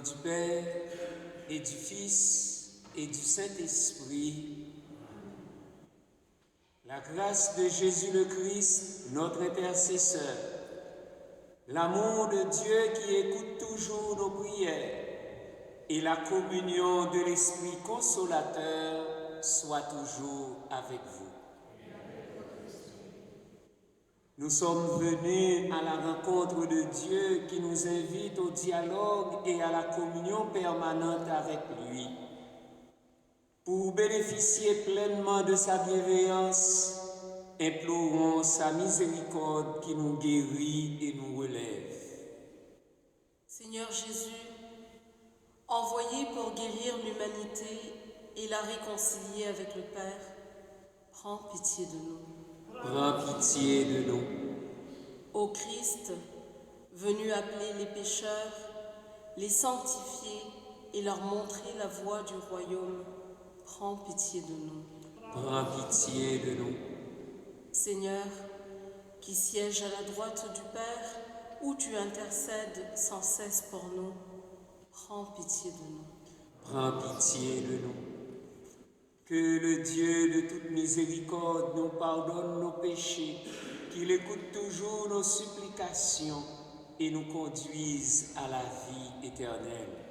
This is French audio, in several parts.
du Père et du Fils et du Saint-Esprit. La grâce de Jésus le Christ, notre intercesseur, l'amour de Dieu qui écoute toujours nos prières et la communion de l'Esprit consolateur soit toujours avec vous. Nous sommes venus à la rencontre de Dieu qui nous invite au dialogue et à la communion permanente avec lui. Pour bénéficier pleinement de sa bienveillance, implorons sa miséricorde qui nous guérit et nous relève. Seigneur Jésus, envoyé pour guérir l'humanité et la réconcilier avec le Père, prends pitié de nous. Prends pitié de nous. Ô Christ, venu appeler les pécheurs, les sanctifier et leur montrer la voie du royaume, prends pitié de nous. Prends pitié de nous. Seigneur, qui siège à la droite du Père, où tu intercèdes sans cesse pour nous, prends pitié de nous. Prends pitié de nous. Que le Dieu de toute miséricorde nous pardonne nos péchés, qu'il écoute toujours nos supplications et nous conduise à la vie éternelle.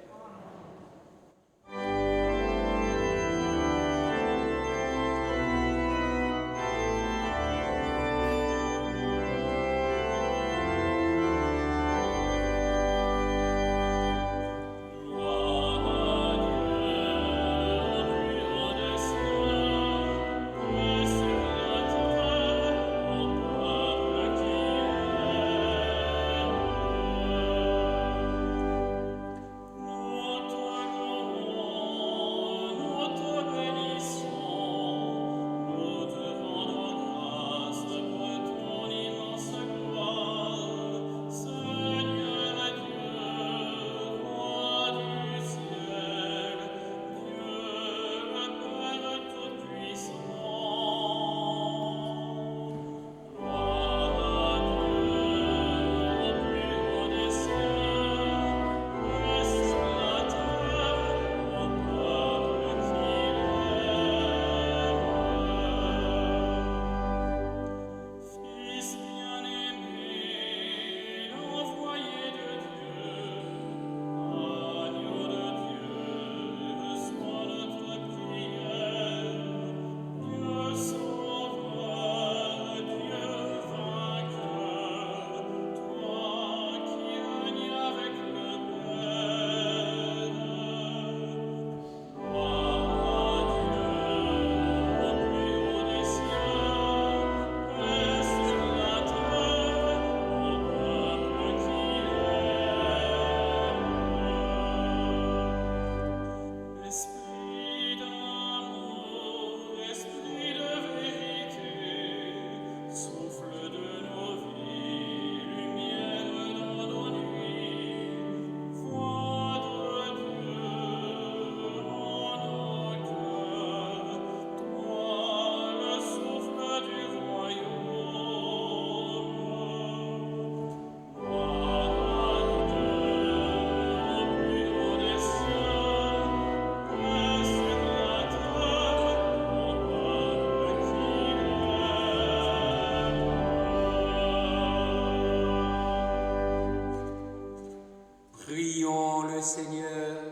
Prions le Seigneur.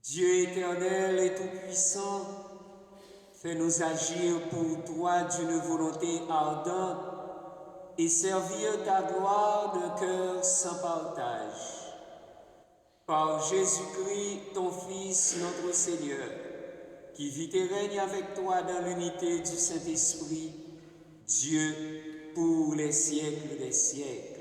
Dieu éternel et tout-puissant, fais-nous agir pour toi d'une volonté ardente et servir ta gloire d'un cœur sans partage. Par Jésus-Christ, ton Fils, notre Seigneur, qui vit et règne avec toi dans l'unité du Saint-Esprit, Dieu pour les siècles des siècles.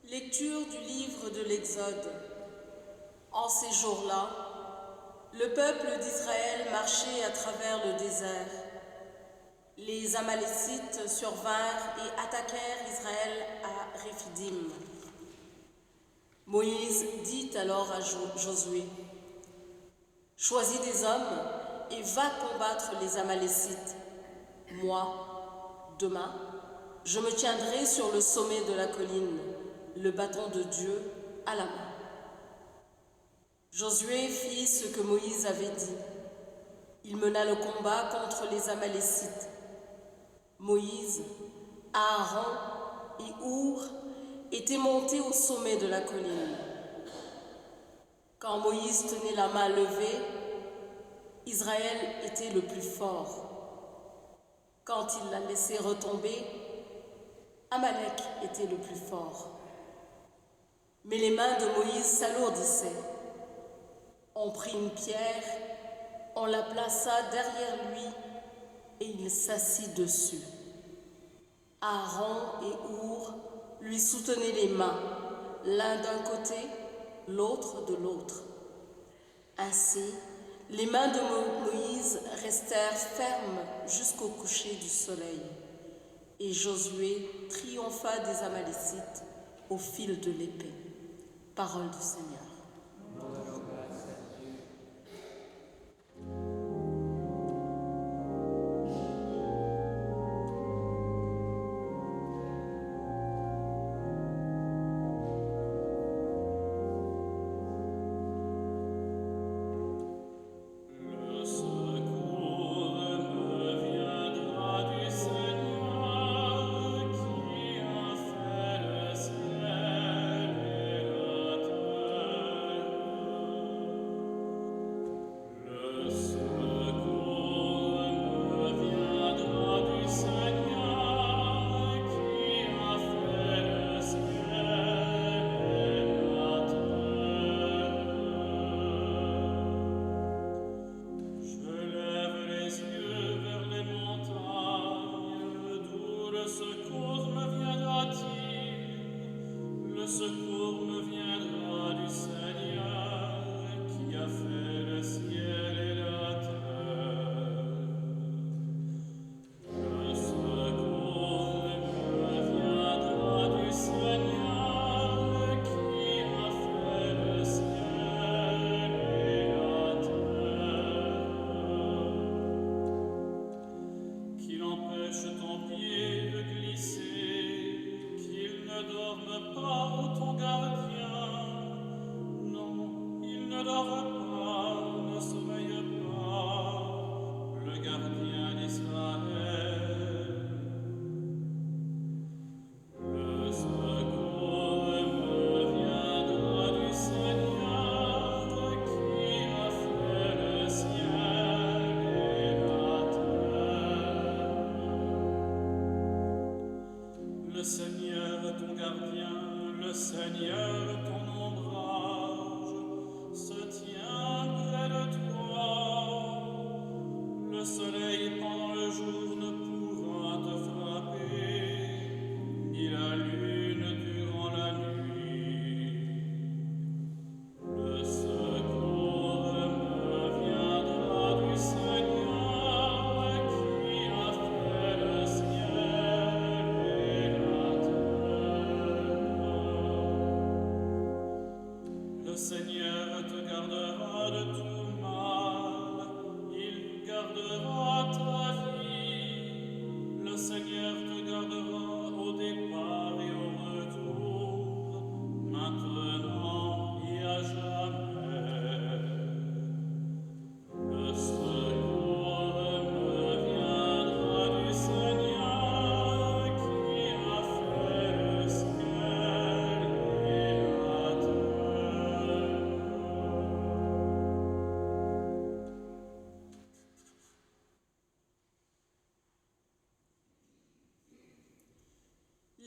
Lecture du livre de l'Exode. En ces jours-là, le peuple d'Israël marchait à travers le désert. Les Amalécites survinrent et attaquèrent Israël à Réphidim. Moïse dit alors à Josué, « Choisis des hommes et va combattre les Amalécites. Moi, demain, je me tiendrai sur le sommet de la colline, le bâton de Dieu à la main. Josué fit ce que Moïse avait dit. Il mena le combat contre les Amalécites. Moïse, Aaron et Our étaient montés au sommet de la colline. Quand Moïse tenait la main levée, Israël était le plus fort. Quand il la laissait retomber, Amalek était le plus fort. Mais les mains de Moïse s'alourdissaient. On prit une pierre, on la plaça derrière lui et il s'assit dessus. Aaron et Our lui soutenaient les mains, l'un d'un côté, l'autre de l'autre. Ainsi, les mains de Moïse restèrent fermes jusqu'au coucher du soleil. Et Josué triompha des Amalécites au fil de l'épée. Parole du Seigneur.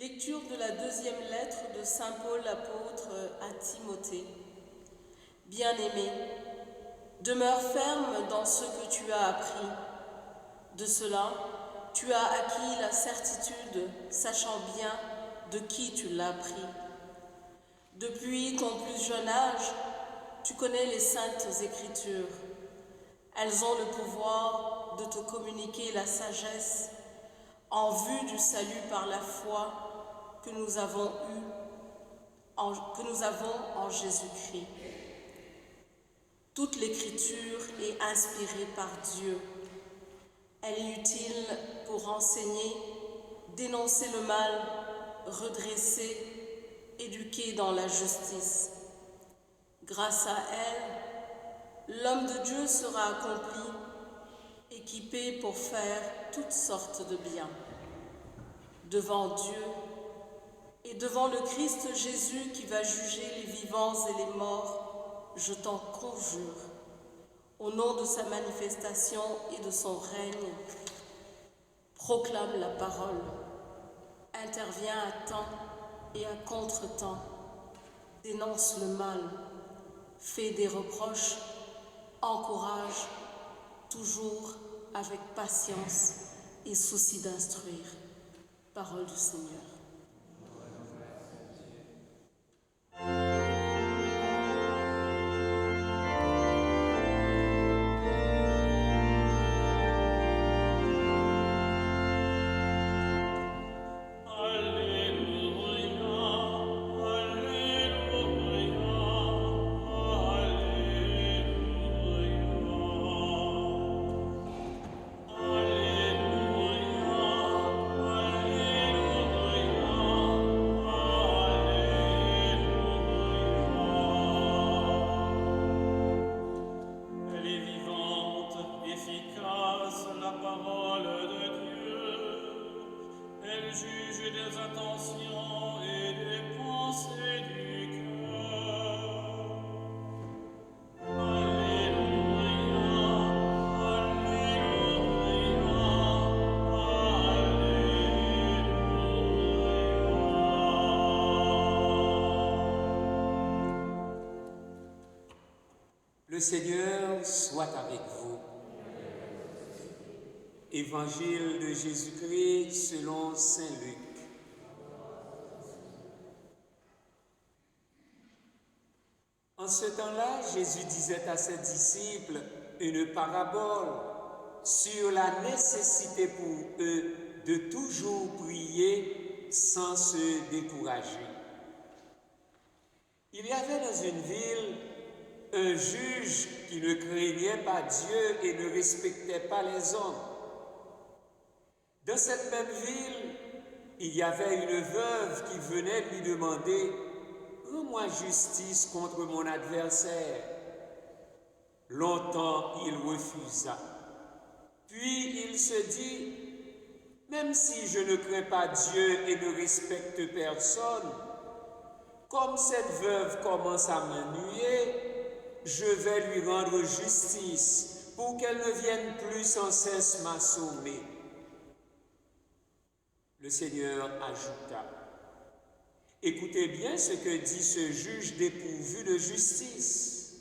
Lecture de la deuxième lettre de Saint Paul apôtre à Timothée. Bien-aimé, demeure ferme dans ce que tu as appris. De cela, tu as acquis la certitude, sachant bien de qui tu l'as appris. Depuis ton plus jeune âge, tu connais les saintes Écritures. Elles ont le pouvoir de te communiquer la sagesse en vue du salut par la foi que nous avons en Jésus-Christ. Toute l'écriture est inspirée par Dieu. Elle est utile pour enseigner, dénoncer le mal, redresser, éduquer dans la justice. Grâce à elle, l'homme de Dieu sera accompli, équipé pour faire toutes sortes de biens. Devant Dieu et devant le Christ Jésus qui va juger les vivants et les morts, je t'en conjure, au nom de sa manifestation et de son règne, proclame la parole, interviens à temps et à contre-temps, dénonce le mal, fais des reproches, encourage, toujours avec patience et souci d'instruire. Parole du Seigneur. Le Seigneur soit avec vous. Évangile de Jésus-Christ selon saint Luc. En ce temps-là, Jésus disait à ses disciples une parabole sur la nécessité pour eux de toujours prier sans se décourager. Il y avait dans une ville un juge qui ne craignait pas Dieu et ne respectait pas les hommes. Dans cette même ville, il y avait une veuve qui venait lui demander « Rends-moi justice contre mon adversaire ». Longtemps, il refusa. Puis il se dit « Même si je ne crains pas Dieu et ne respecte personne, comme cette veuve commence à m'ennuyer, je vais lui rendre justice pour qu'elle ne vienne plus sans cesse m'assommer. » Le Seigneur ajouta, « Écoutez bien ce que dit ce juge dépourvu de justice.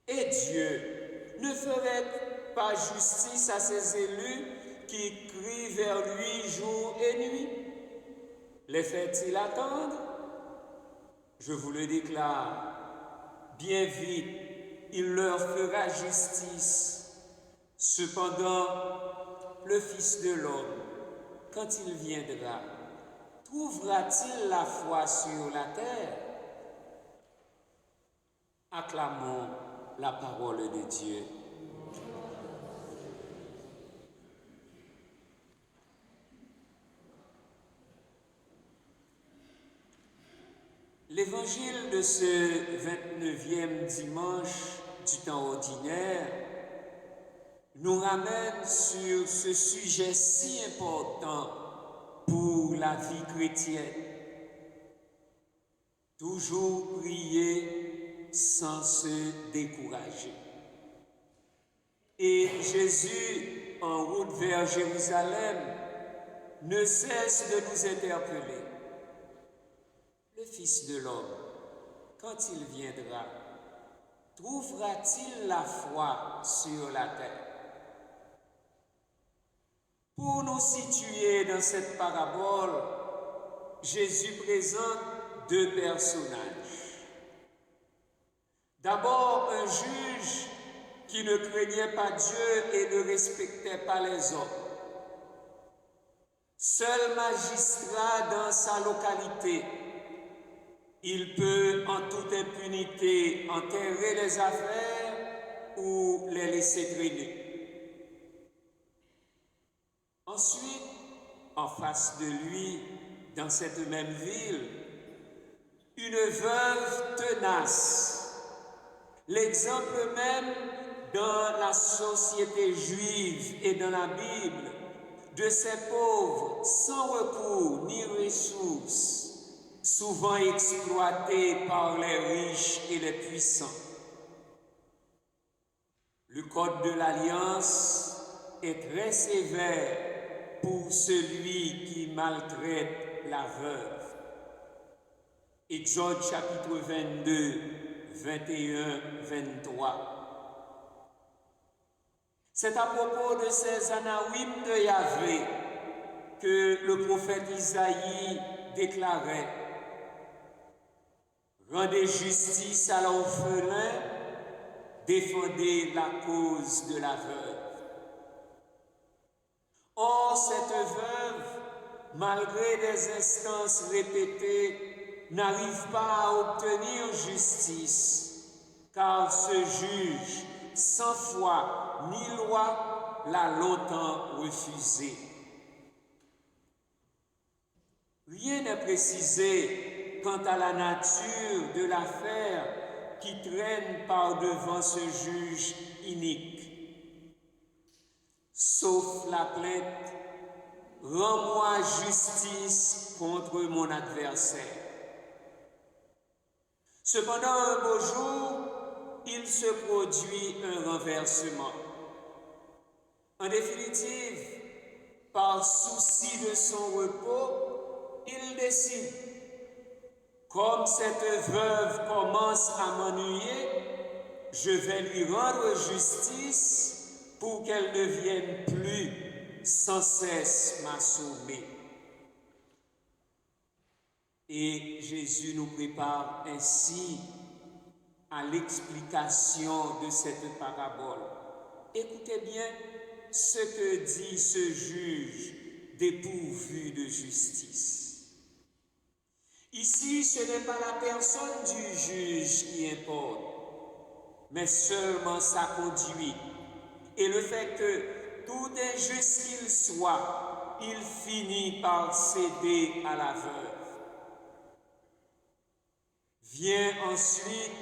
Et Dieu ne ferait pas justice à ses élus qui crient vers lui jour et nuit? Les fait-il attendre? Je vous le déclare, bien vite, il leur fera justice. Cependant, le Fils de l'homme, quand il viendra, trouvera-t-il la foi sur la terre? Acclamons la parole de Dieu. L'évangile de ce 29e dimanche du temps ordinaire nous ramène sur ce sujet si important pour la vie chrétienne. Toujours prier sans se décourager. Et Jésus, en route vers Jérusalem, ne cesse de nous interpeller. Le Fils de l'homme, quand il viendra, trouvera-t-il la foi sur la terre? Pour nous situer dans cette parabole, Jésus présente deux personnages. D'abord, un juge qui ne craignait pas Dieu et ne respectait pas les hommes. Seul magistrat dans sa localité, Il peut en toute impunité enterrer les affaires ou les laisser traîner. Ensuite, en face de lui, dans cette même ville, une veuve tenace, l'exemple même dans la société juive et dans la Bible de ces pauvres sans recours ni ressources, souvent exploités par les riches et les puissants. Le code de l'Alliance est très sévère pour celui qui maltraite la veuve. Exode chapitre 22, 21, 23. C'est à propos de ces anaïm de Yahvé que le prophète Isaïe déclarait: rendez justice à l'orphelin, défendez la cause de la veuve. Or, cette veuve, malgré des instances répétées, n'arrive pas à obtenir justice, car ce juge, sans foi ni loi, l'a longtemps refusé. Rien n'est précisé quant à la nature de l'affaire qui traîne par devant ce juge inique, sauf la plainte: rends-moi justice contre mon adversaire. Cependant, un beau jour, il se produit un renversement. En définitive, par souci de son repos, il décide: comme cette veuve commence à m'ennuyer, je vais lui rendre justice pour qu'elle ne vienne plus sans cesse m'assommer. Et Jésus nous prépare ainsi à l'explication de cette parabole. Écoutez bien ce que dit ce juge dépourvu de justice. Ici, ce n'est pas la personne du juge qui importe, mais seulement sa conduite et le fait que, tout injuste qu'il soit, il finit par céder à la veuve. Vient ensuite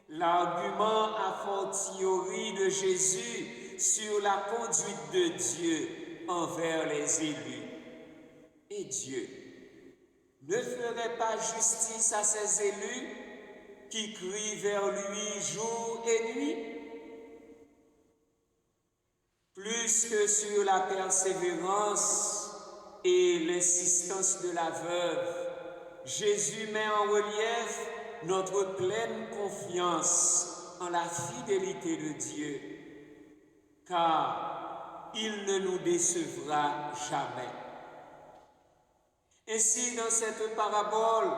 l'argument a fortiori de Jésus sur la conduite de Dieu envers les élus. Et Dieu ne ferait pas justice à ses élus qui crient vers lui jour et nuit? Plus que sur la persévérance et l'insistance de la veuve, Jésus met en relief notre pleine confiance en la fidélité de Dieu, car il ne nous décevra jamais. Ainsi, dans cette parabole,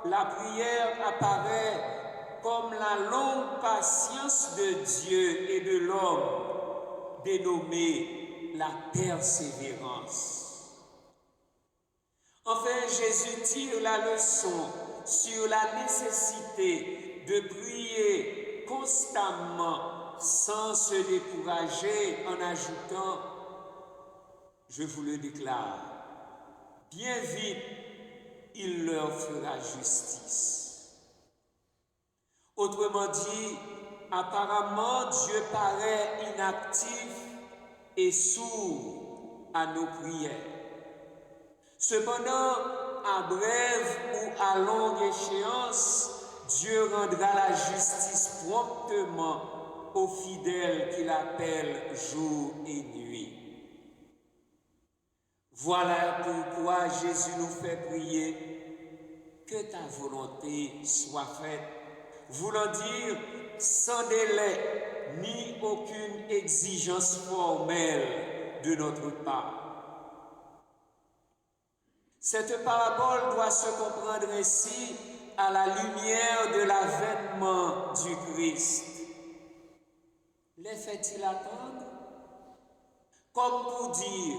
la prière apparaît comme la longue patience de Dieu et de l'homme, dénommée la persévérance. Enfin, Jésus tire la leçon sur la nécessité de prier constamment sans se décourager en ajoutant: je vous le déclare, bien vite, il leur fera justice. Autrement dit, apparemment, Dieu paraît inactif et sourd à nos prières. Cependant, à brève ou à longue échéance, Dieu rendra la justice promptement aux fidèles qu'il appelle jour et nuit. Voilà pourquoi Jésus nous fait prier: que ta volonté soit faite, voulant dire sans délai ni aucune exigence formelle de notre part. Cette parabole doit se comprendre ainsi à la lumière de l'avènement du Christ. Les fait-il attendre? Comme pour dire,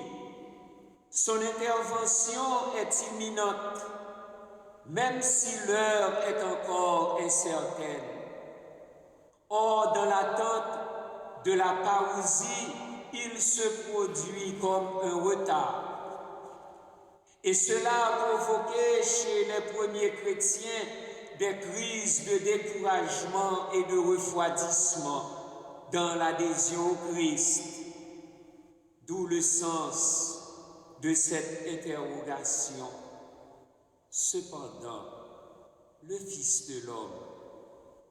son intervention est imminente. même si l'heure est encore incertaine. Or, dans l'attente de la parousie, il se produit comme un retard. Et cela a provoqué chez les premiers chrétiens des crises de découragement et de refroidissement dans l'adhésion au Christ. D'où le sens de cette interrogation. Cependant, le Fils de l'homme,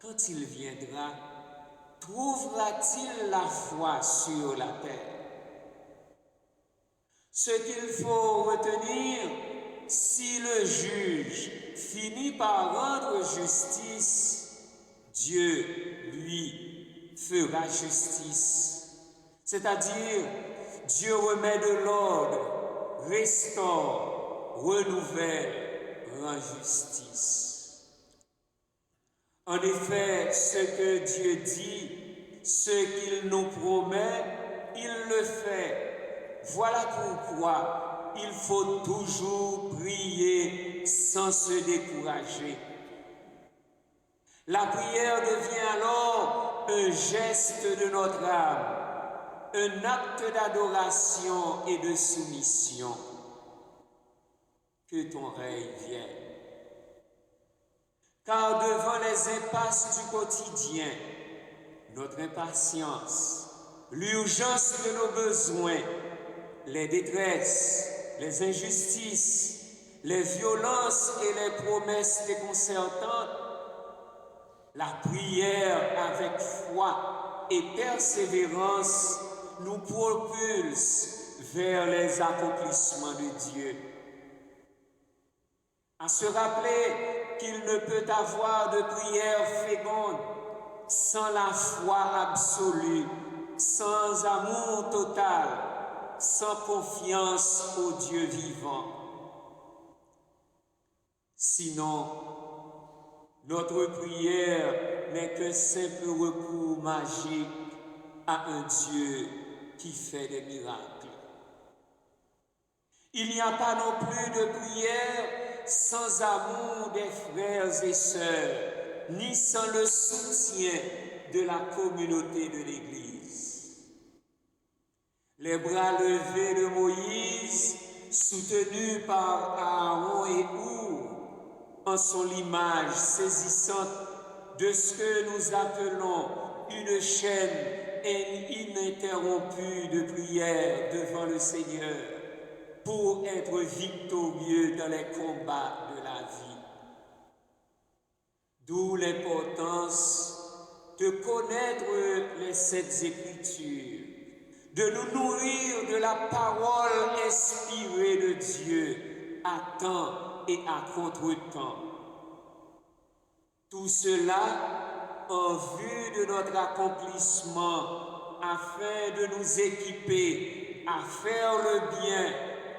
quand il viendra, trouvera-t-il la foi sur la terre? Ce qu'il faut retenir, si le juge finit par rendre justice, Dieu, lui, fera justice. C'est-à-dire, Dieu remet de l'ordre, restaure, renouvelle, rend justice. En effet, ce que Dieu dit, ce qu'il nous promet, il le fait. Voilà pourquoi il faut toujours prier sans se décourager. La prière devient alors un geste de notre âme, un acte d'adoration et de soumission. Que ton règne vienne. Car devant les impasses du quotidien, notre impatience, l'urgence de nos besoins, les détresses, les injustices, les violences et les promesses déconcertantes, la prière avec foi et persévérance nous propulse vers les accomplissements de Dieu. À se rappeler qu'il ne peut avoir de prière féconde sans la foi absolue, sans amour total, sans confiance au Dieu vivant. Sinon, notre prière n'est qu'un simple recours magique à un Dieu qui fait des miracles. Il n'y a pas non plus de prière sans amour des frères et sœurs, ni sans le soutien de la communauté de l'Église. Les bras levés de Moïse, soutenus par Aaron et Our, en sont l'image saisissante de ce que nous appelons une chaîne ininterrompue de prière devant le Seigneur pour être victorieux dans les combats de la vie. D'où l'importance de connaître les Saintes Écritures, de nous nourrir de la parole inspirée de Dieu à temps et à contre-temps. Tout cela en vue de notre accomplissement afin de nous équiper à faire le bien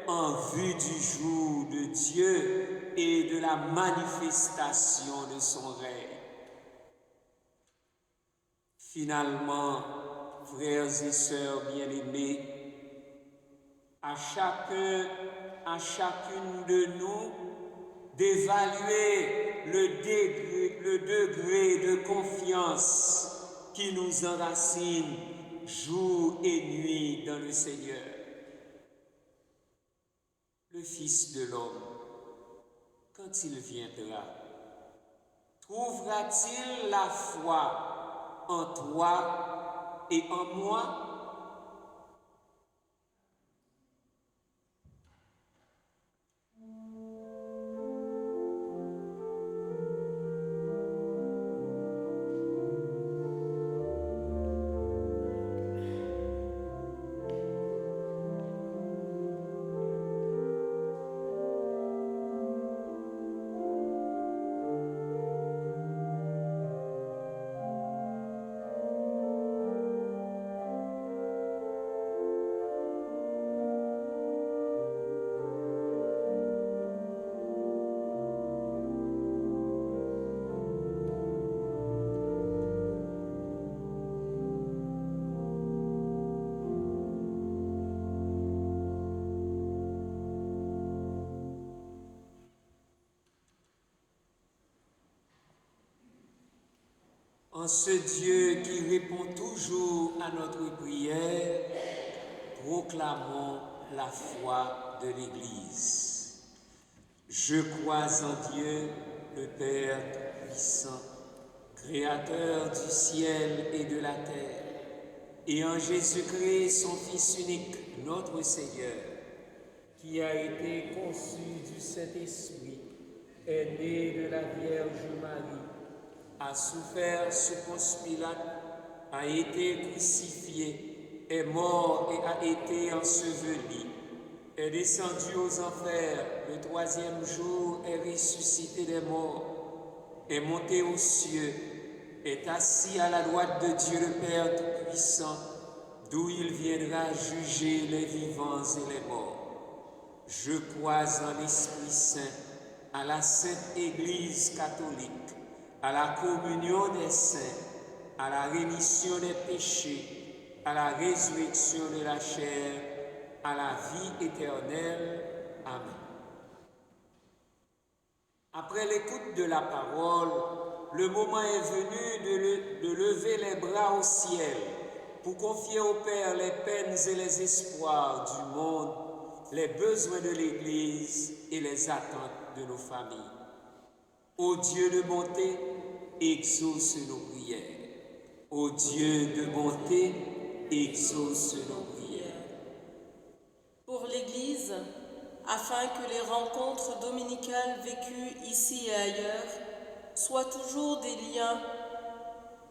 en vue du jour de Dieu et de la manifestation de son règne. Finalement, frères et sœurs bien-aimés, à chacun, à chacune de nous, d'évaluer le degré de confiance qui nous enracine jour et nuit dans le Seigneur. Le Fils de l'homme, quand il viendra, trouvera-t-il la foi en toi et en moi? En ce Dieu qui répond toujours à notre prière, proclamons la foi de l'Église. Je crois en Dieu, le Père Tout-Puissant, Créateur du ciel et de la terre, et en Jésus-Christ, son Fils unique, notre Seigneur, qui a été conçu du Saint-Esprit, est né de la Vierge Marie, a souffert sous Ponce Pilate, a été crucifié, est mort et a été enseveli, est descendu aux enfers, le troisième jour est ressuscité des morts, est monté aux cieux, est assis à la droite de Dieu le Père Tout-Puissant, d'où il viendra juger les vivants et les morts. Je crois en l'Esprit Saint, à la Sainte Église catholique, à la communion des saints, à la rémission des péchés, à la résurrection de la chair, à la vie éternelle. Amen. Après l'écoute de la parole, le moment est venu de lever les bras au ciel pour confier au Père les peines et les espoirs du monde, les besoins de l'Église et les attentes de nos familles. Ô Dieu de bonté, exauce nos prières. Ô Dieu de bonté, exauce nos prières. Pour l'Église, afin que les rencontres dominicales vécues ici et ailleurs soient toujours des liens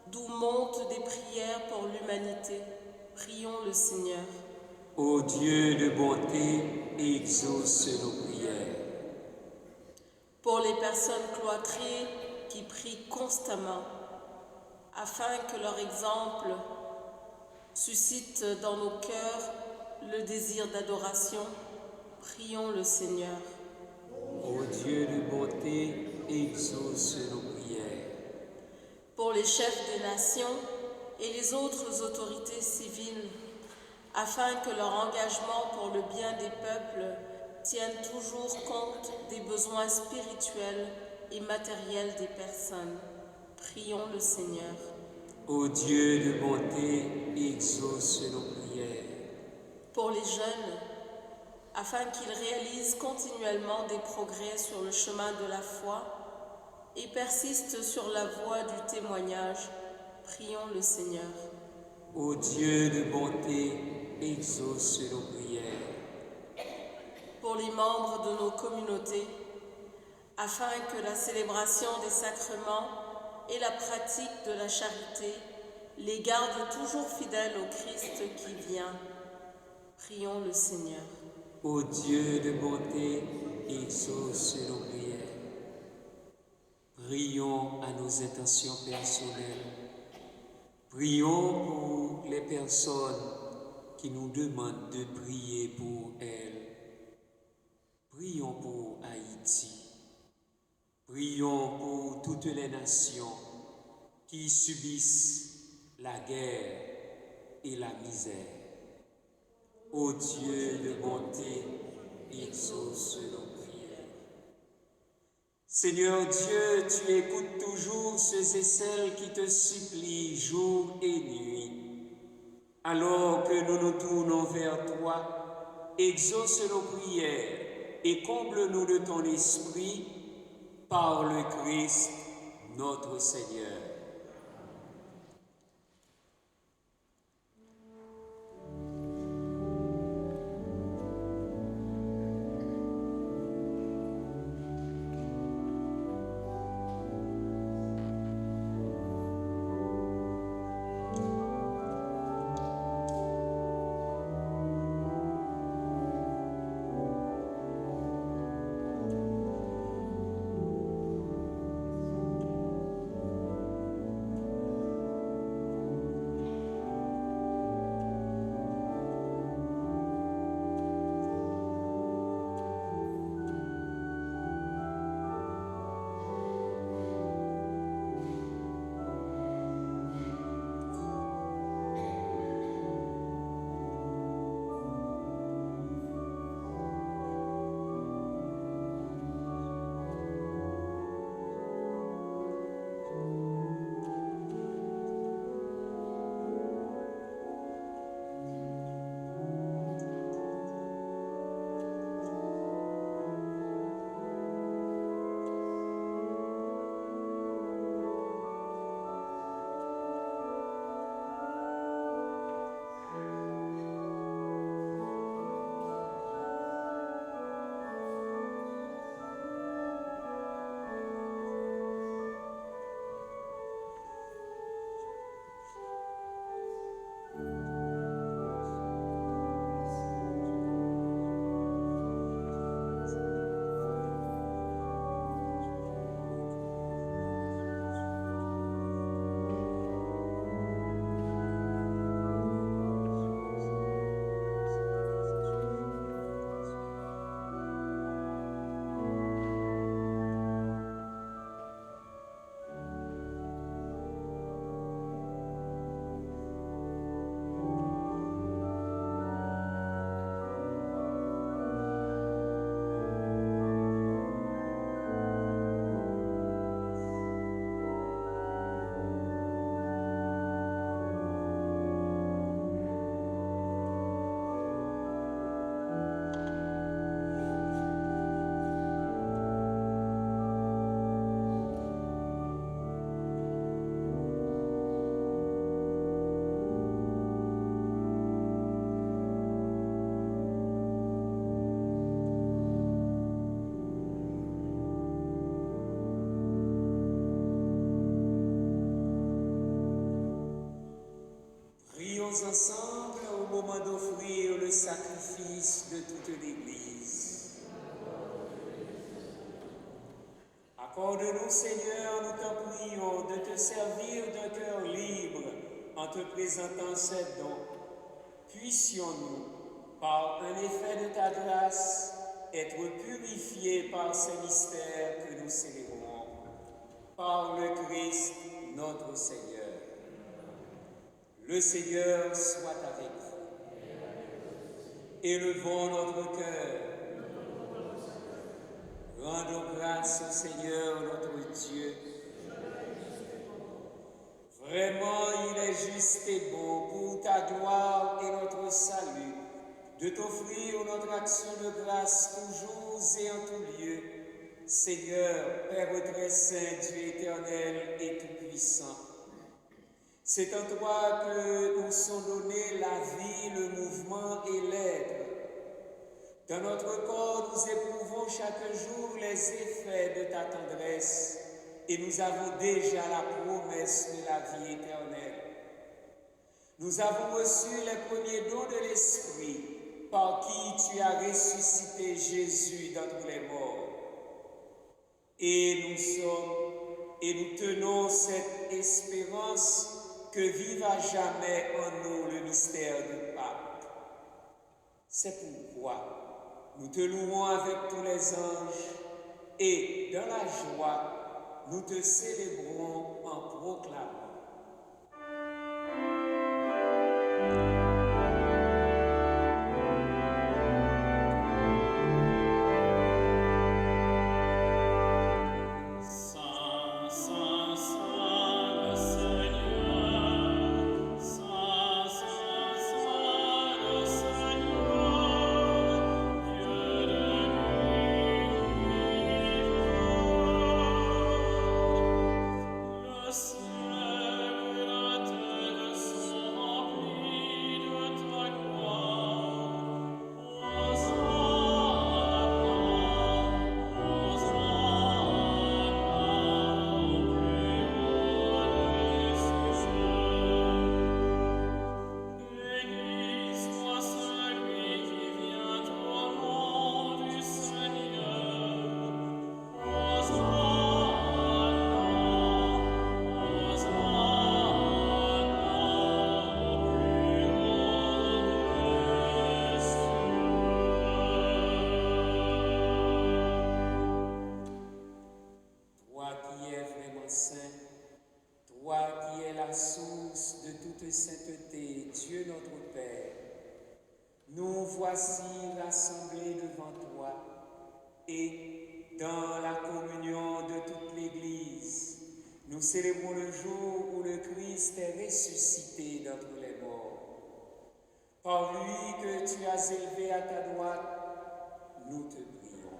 d'où montent des prières pour l'humanité, prions le Seigneur. Ô Dieu de bonté, exauce nos prières. Pour les personnes cloîtrées qui prient constamment, afin que leur exemple suscite dans nos cœurs le désir d'adoration, prions le Seigneur. Ô Dieu de bonté, exauce nos prières. Pour les chefs des nations et les autres autorités civiles, afin que leur engagement pour le bien des peuples tienne toujours compte des besoins spirituels et matériels des personnes, prions le Seigneur. Ô Dieu de bonté, exauce nos prières. Pour les jeunes, afin qu'ils réalisent continuellement des progrès sur le chemin de la foi et persistent sur la voie du témoignage, prions le Seigneur. Ô Dieu de bonté, exauce nos prières. Pour les membres de nos communautés, afin que la célébration des sacrements et la pratique de la charité les gardent toujours fidèles au Christ qui vient, prions le Seigneur. Ô Dieu de bonté, exauce nos prières. Prions à nos intentions personnelles. Prions pour les personnes qui nous demandent de prier pour elles. Prions pour Haïti. Prions pour toutes les nations qui subissent la guerre et la misère. Ô Dieu de bonté, exauce nos prières. Seigneur Dieu, tu écoutes toujours ceux et celles qui te supplient jour et nuit. Alors que nous nous tournons vers toi, exauce nos prières et comble-nous de ton esprit par le Christ, notre Seigneur. ensemble au moment d'offrir le sacrifice de toute l'Église. Accorde-nous, Seigneur, nous t'en prions, de te servir d'un cœur libre en te présentant ces dons. Puissions-nous, par un effet de ta grâce, être purifiés par ces mystères que nous célébrons. Par le Christ, notre Seigneur. Le Seigneur soit avec vous. Élevons notre cœur. Rendons grâce au Seigneur notre Dieu. Vraiment, il est juste et bon pour ta gloire et notre salut de t'offrir notre action de grâce toujours et en tout lieu. Seigneur, Père très saint, Dieu éternel et tout-puissant. C'est en toi que nous sont donnés la vie, le mouvement et l'être. Dans notre corps, nous éprouvons chaque jour les effets de ta tendresse et nous avons déjà la promesse de la vie éternelle. Nous avons reçu les premiers dons de l'Esprit par qui tu as ressuscité Jésus d'entre les morts. Et nous tenons cette espérance que vive à jamais en nous le mystère du Pâques. C'est pourquoi nous te louons avec tous les anges et dans la joie, nous te célébrons en proclamant. Sainteté, Dieu notre Père, nous voici rassemblés devant toi et dans la communion de toute l'Église, nous célébrons le jour où le Christ est ressuscité d'entre les morts. Par lui que tu as élevé à ta droite, nous te prions.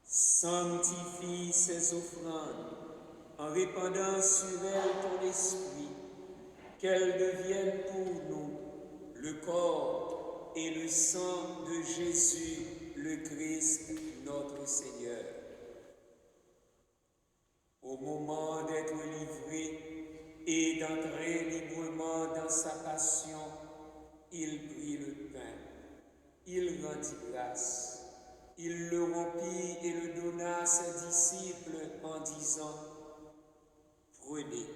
Sanctifie ces offrandes en répandant sur elles ton esprit, qu'elles deviennent pour nous le corps et le sang de Jésus, le Christ, notre Seigneur. Au moment d'être livré et d'entrer librement dans sa passion, il prit le pain, il rendit grâce, il le rompit et le donna à ses disciples en disant: prenez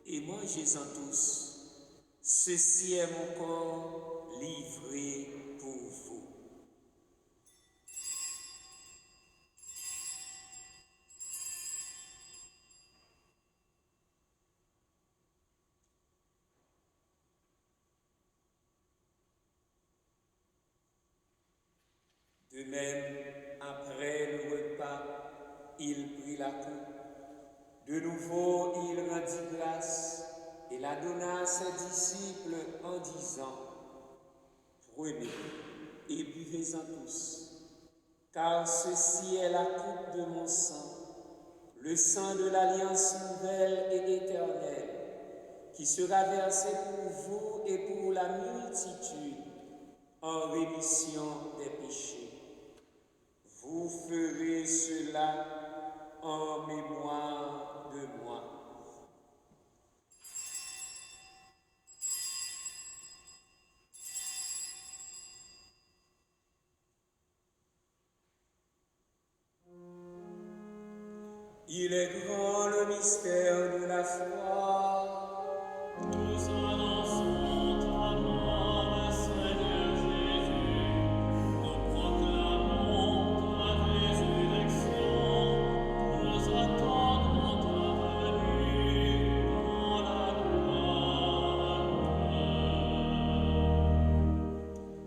et mangez-en tous. Ceci est mon corps livré pour vous. De même, après le repas, il prit la coupe. De nouveau, il rendit grâce et la donna à ses disciples en disant: prenez et buvez-en tous, car ceci est la coupe de mon sang, le sang de l'alliance nouvelle et éternelle, qui sera versé pour vous et pour la multitude en rémission des péchés. Vous ferez cela en mémoire de moi. Il est grand le mystère de la foi. Nous annonçons ta mort, Seigneur Jésus. Nous proclamons ta résurrection. Nous attendons ta venue dans la gloire.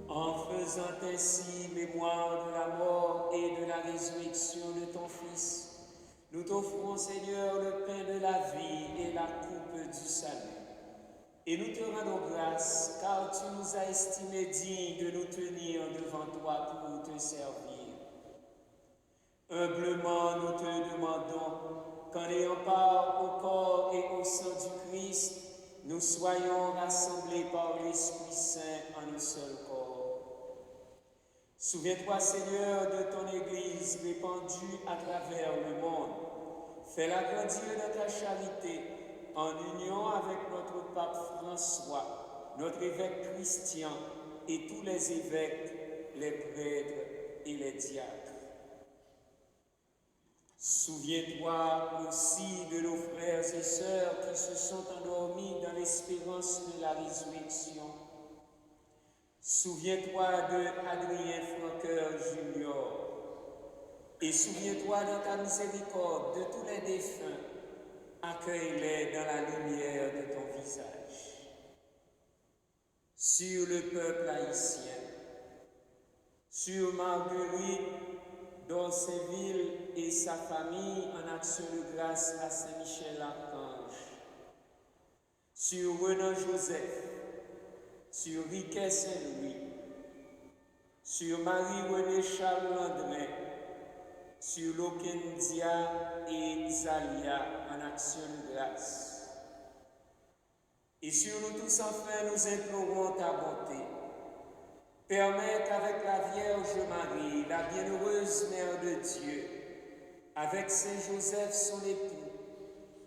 En faisant ainsi mémoire de la mort et de la résurrection de ton Fils, nous t'offrons, Seigneur, le pain de la vie et la coupe du salut. Et nous te rendons grâce, car tu nous as estimés dignes de nous tenir devant toi pour te servir. Humblement, nous te demandons qu'en ayant part au corps et au sang du Christ, nous soyons rassemblés par l'Esprit Saint en un seul corps. Souviens-toi, Seigneur, de ton Église répandue à travers le monde. Fais-la grandir dans ta charité, en union avec notre pape François, notre évêque Christian et tous les évêques, les prêtres et les diacres. Souviens-toi aussi de nos frères et sœurs qui se sont endormis dans l'espérance de la résurrection. Souviens-toi de Adrien Franqueur Junior. Et souviens-toi dans ta miséricorde de tous les défunts. Accueille-les dans la lumière de ton visage. Sur le peuple haïtien, sur Marguerite, d'Orséville et sa famille en action de grâce à Saint-Michel-Archange, sur Renan Joseph, sur Riquet Saint-Louis, sur Marie-Renée Charles-Landrin, sur Lokendia et Zalia en action de grâce. Et sur nous tous enfin, nous implorons ta bonté. Permets qu'avec la Vierge Marie, la bienheureuse Mère de Dieu, avec Saint Joseph son époux,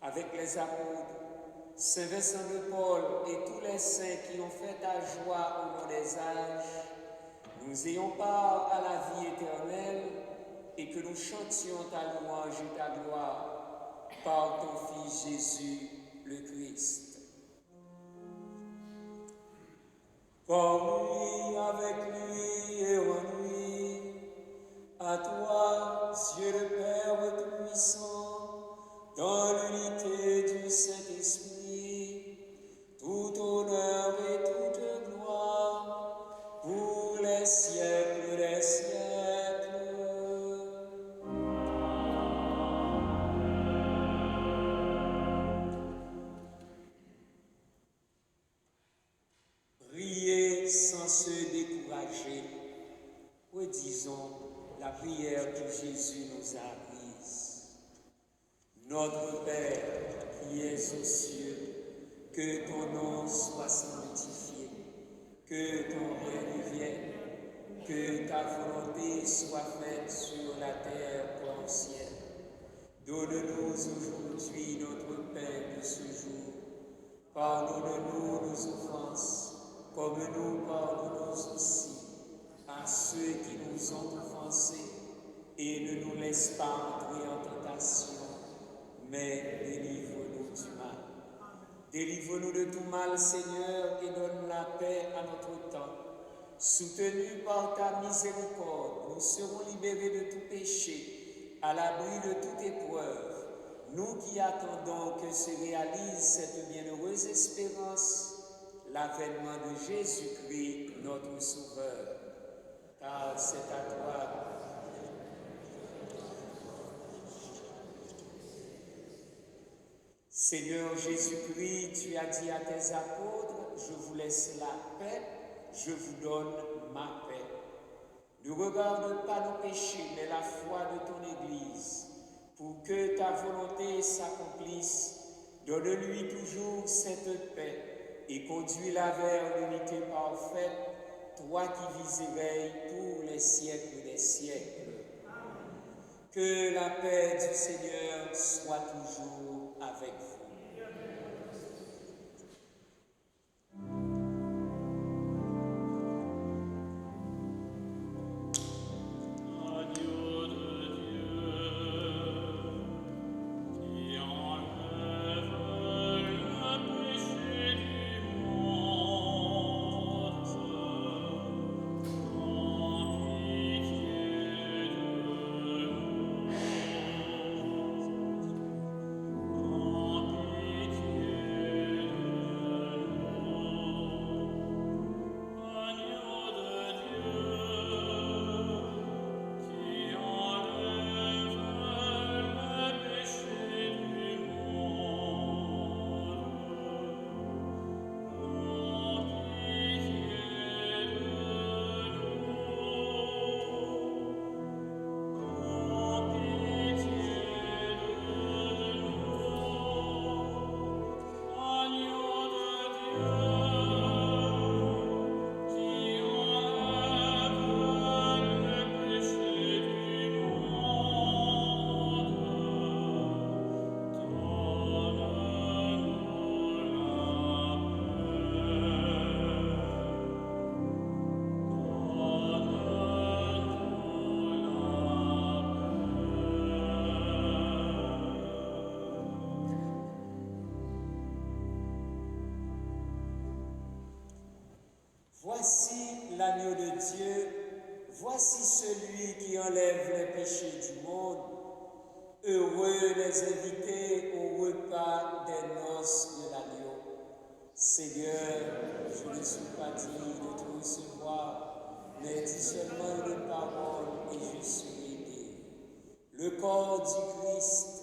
avec les apôtres, Saint Vincent de Paul et tous les saints qui ont fait ta joie au long des âges, nous ayons part à la vie éternelle et que nous chantions ta louange et ta gloire par ton Fils Jésus le Christ. Par lui, avec lui et en lui, à toi, Dieu le Père Tout-Puissant, dans l'unité du Saint-Esprit, tout honneur et toute gloire, pour les siècles des siècles. Priez sans se décourager. Redisons la prière que Jésus nous a apprise. Notre Père qui es aux cieux, que ton nom soit sanctifié, que ton règne vienne, que ta volonté soit faite sur la terre comme au ciel. Donne-nous aujourd'hui notre pain de ce jour. Pardonne-nous nos offenses, comme nous pardonnons aussi à ceux qui nous ont offensés, et ne nous laisse pas entrer en tentation, mais délivre-nous du mal. Délivre-nous de tout mal, Seigneur, et donne la paix à notre temps. Soutenus par ta miséricorde, nous serons libérés de tout péché, à l'abri de toute épreuve. Nous qui attendons que se réalise cette bienheureuse espérance, l'avènement de Jésus-Christ, notre Sauveur. Car c'est à toi. Seigneur Jésus-Christ, tu as dit à tes apôtres, je vous laisse la paix, je vous donne ma paix. Ne regarde pas nos péchés, mais la foi de ton Église. Pour que ta volonté s'accomplisse, donne-lui toujours cette paix et conduis-la vers l'unité parfaite, toi qui vis et veilles pour les siècles des siècles. Que la paix du Seigneur soit toujours avec vous. l'agneau de Dieu, voici celui qui enlève les péchés du monde. Heureux les invités au repas des noces de l'agneau. Seigneur, je ne suis pas digne de te recevoir, mais dis seulement une parole et je serai guéri. Le corps du Christ.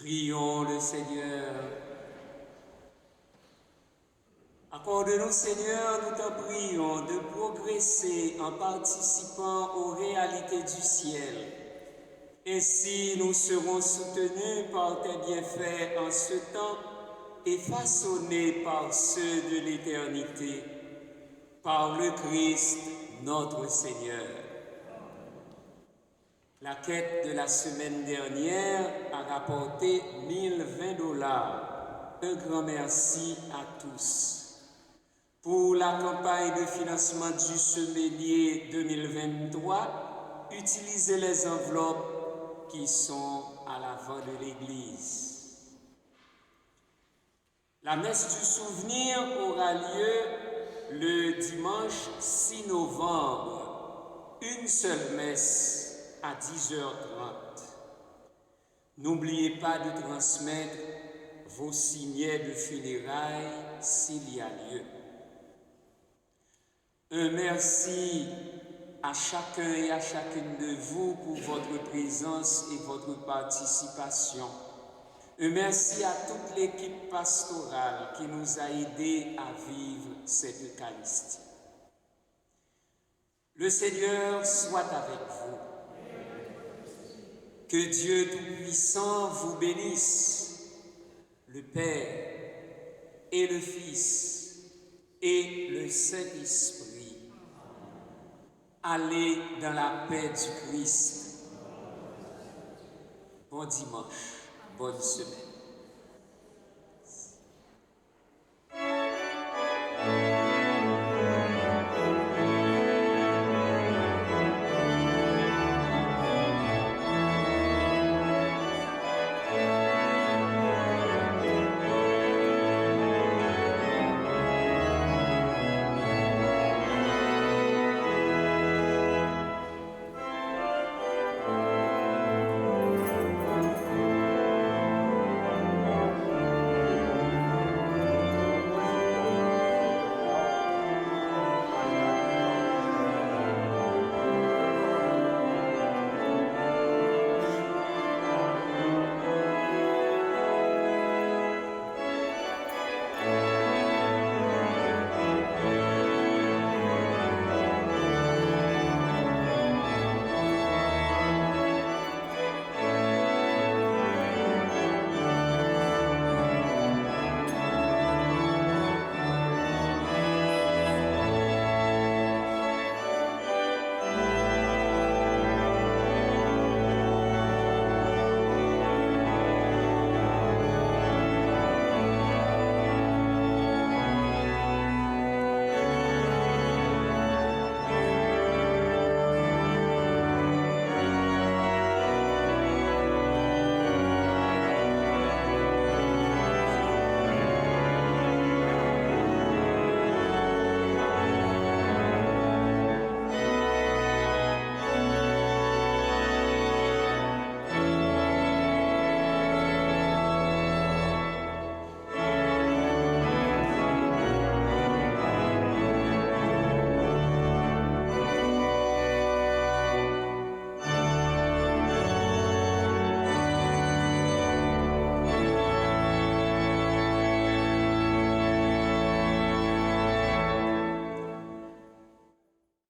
Prions le Seigneur. Accorde-nous, Seigneur, nous t'en prions, de progresser en participant aux réalités du ciel. Ainsi, nous serons soutenus par tes bienfaits en ce temps et façonnés par ceux de l'éternité. Par le Christ, notre Seigneur. La quête de la semaine dernière a rapporté $1020. Un grand merci à tous. Pour la campagne de financement du Semelier 2023, utilisez les enveloppes qui sont à l'avant de l'église. La messe du souvenir aura lieu le dimanche 6 novembre. Une seule messe à 10h30. N'oubliez pas de transmettre vos signets de funérailles s'il y a lieu. Un merci à chacun et à chacune de vous pour votre présence et votre participation. Un merci à toute l'équipe pastorale qui nous a aidés à vivre cette Eucharistie. Le Seigneur soit avec vous. Que Dieu Tout-Puissant vous bénisse, le Père et le Fils et le Saint-Esprit. Allez dans la paix du Christ. Bon dimanche, bonne semaine.